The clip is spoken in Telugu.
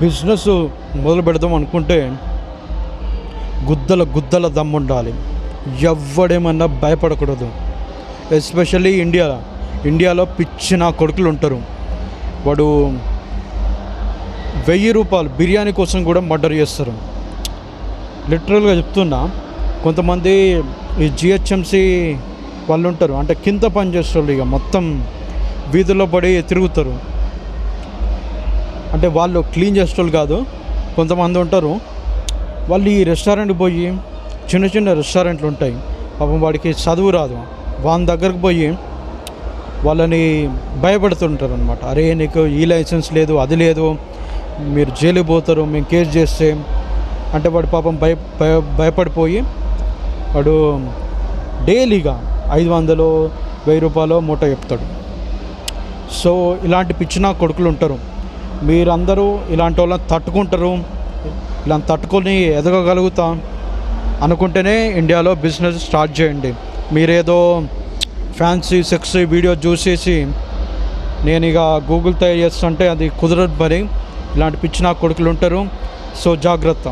బిజినెస్ మొదలు పెడదాం అనుకుంటే గుద్దల దమ్ము ఉండాలి. ఎవ్వడేమన్నా భయపడకూడదు. ఎస్పెషల్లీ ఇండియాలో పిచ్చిన కొడుకులు ఉంటారు. వాడు 1000 రూపాయలు బిర్యానీ కోసం కూడా మర్డర్ చేస్తారు. లిటరల్గా చెప్తున్నా. కొంతమంది ఈ జిహెచ్ఎంసి వాళ్ళు ఉంటారు, అంటే కింద పని చేస్తారు, ఇక మొత్తం వీధుల్లో పడి తిరుగుతారు. అంటే వాళ్ళు క్లీన్ చేసేవాళ్ళు కాదు. కొంతమంది ఉంటారు, వాళ్ళు ఈ రెస్టారెంట్కి పోయి, చిన్న రెస్టారెంట్లు ఉంటాయి, పాపం వాడికి చదువు రాదు, వాళ్ళ దగ్గరకు పోయి వాళ్ళని భయపెడుతుంటారు అనమాట. అరే నీకు ఈ లైసెన్స్ లేదు, అది లేదు, మీరు జైలుకి పోతారు, మేము కేసు చేస్తే అంటే వాడు పాపం భయపడిపోయి వాడు డైలీగా 500 1000 రూపాయలు మూట చెప్తాడు. సో ఇలాంటి పిచ్చిన కొడుకులు ఉంటారు. మీరందరూ ఇలాంటి వాళ్ళని తట్టుకుంటారు, ఇలా తట్టుకొని ఎదగగలుగుతా అనుకుంటేనే ఇండియాలో బిజినెస్ స్టార్ట్ చేయండి. మీరేదో ఫ్యాన్సీ సెక్సీ వీడియో చూసేసి నేను ఇక గూగుల్ తయారు చేస్తుంటే అది కుదరదు. మరి ఇలాంటి పిచ్చిన కొడుకులు ఉంటారు. సో జాగ్రత్త.